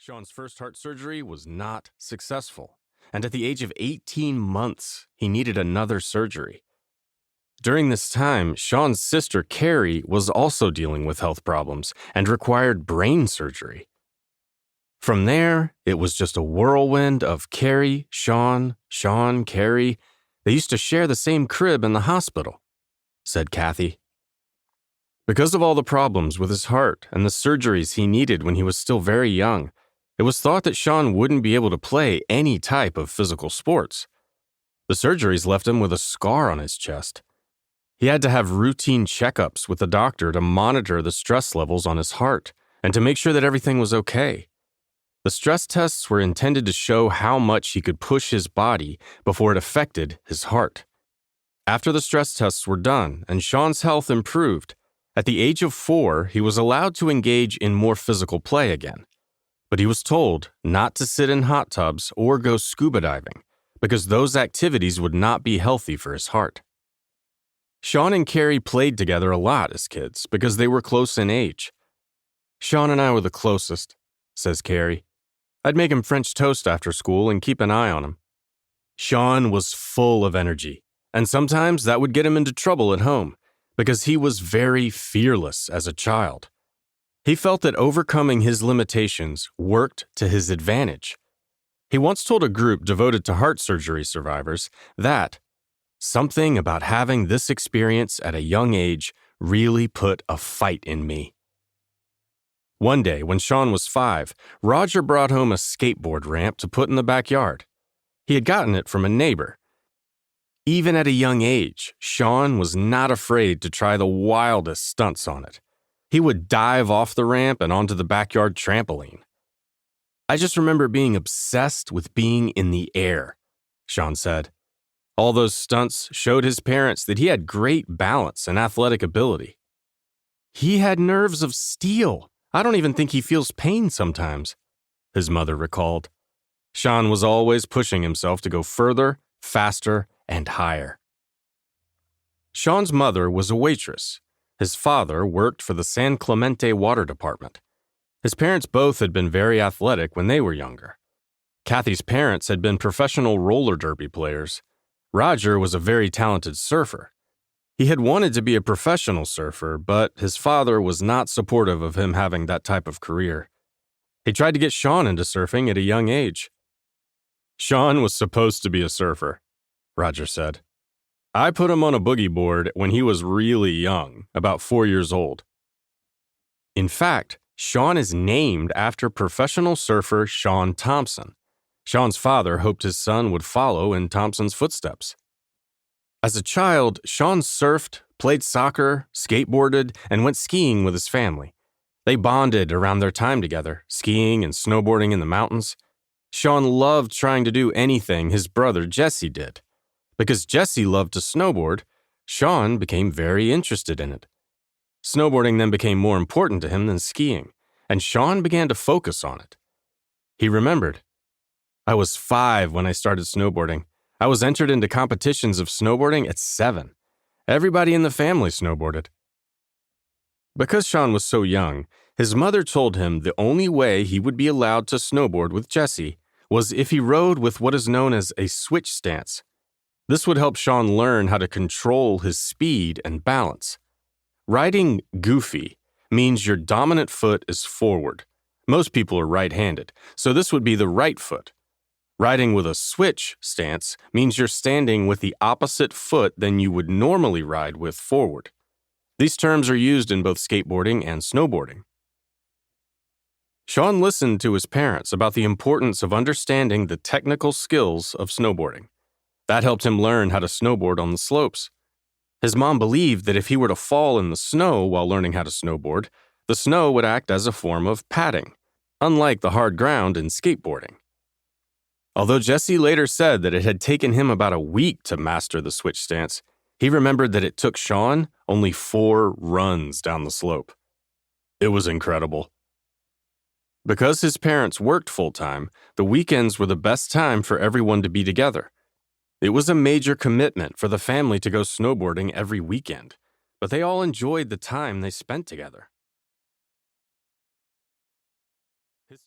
Shaun's first heart surgery was not successful, and at the age of 18 months, he needed another surgery. During this time, Shaun's sister Carrie was also dealing with health problems and required brain surgery. From there, it was just a whirlwind of Carrie, Shaun, Carrie. They used to share the same crib in the hospital, said Kathy. Because of all the problems with his heart and the surgeries he needed when he was still very young, it was thought that Shaun wouldn't be able to play any type of physical sports. The surgeries left him with a scar on his chest. He had to have routine checkups with the doctor to monitor the stress levels on his heart and to make sure that everything was okay. The stress tests were intended to show how much he could push his body before it affected his heart. After the stress tests were done and Shaun's health improved, at the age of 4, he was allowed to engage in more physical play again. But he was told not to sit in hot tubs or go scuba diving, because those activities would not be healthy for his heart. Shaun and Carrie played together a lot as kids because they were close in age. "Shaun and I were the closest," says Carrie. "I'd make him French toast after school and keep an eye on him." Shaun was full of energy, and sometimes that would get him into trouble at home because he was very fearless as a child. He felt that overcoming his limitations worked to his advantage. He once told a group devoted to heart surgery survivors that something about having this experience at a young age really put a fight in me. One day, when Shaun was 5, Roger brought home a skateboard ramp to put in the backyard. He had gotten it from a neighbor. Even at a young age, Shaun was not afraid to try the wildest stunts on it. He would dive off the ramp and onto the backyard trampoline. "I just remember being obsessed with being in the air," Shaun said. All those stunts showed his parents that he had great balance and athletic ability. "He had nerves of steel. I don't even think he feels pain sometimes," his mother recalled. Shaun was always pushing himself to go further, faster, and higher. Shaun's mother was a waitress. His father worked for the San Clemente Water Department. His parents both had been very athletic when they were younger. Kathy's parents had been professional roller derby players. Roger was a very talented surfer. He had wanted to be a professional surfer, but his father was not supportive of him having that type of career. He tried to get Shaun into surfing at a young age. "Shaun was supposed to be a surfer," Roger said. "I put him on a boogie board when he was really young, about 4 years old." In fact, Shaun is named after professional surfer Shaun Thompson. Shaun's father hoped his son would follow in Thompson's footsteps. As a child, Shaun surfed, played soccer, skateboarded, and went skiing with his family. They bonded around their time together, skiing and snowboarding in the mountains. Shaun loved trying to do anything his brother Jesse did. Because Jesse loved to snowboard, Shaun became very interested in it. Snowboarding then became more important to him than skiing, and Shaun began to focus on it. He remembered, "I was 5 when I started snowboarding. I was entered into competitions of snowboarding at 7. Everybody in the family snowboarded." Because Shaun was so young, his mother told him the only way he would be allowed to snowboard with Jesse was if he rode with what is known as a switch stance. This would help Shaun learn how to control his speed and balance. Riding goofy means your dominant foot is forward. Most people are right-handed, so this would be the right foot. Riding with a switch stance means you're standing with the opposite foot than you would normally ride with forward. These terms are used in both skateboarding and snowboarding. Shaun listened to his parents about the importance of understanding the technical skills of snowboarding. That helped him learn how to snowboard on the slopes. His mom believed that if he were to fall in the snow while learning how to snowboard, the snow would act as a form of padding, unlike the hard ground in skateboarding. Although Jesse later said that it had taken him about a week to master the switch stance, he remembered that it took Shaun only 4 runs down the slope. It was incredible. Because his parents worked full-time, the weekends were the best time for everyone to be together. It was a major commitment for the family to go snowboarding every weekend, but they all enjoyed the time they spent together. History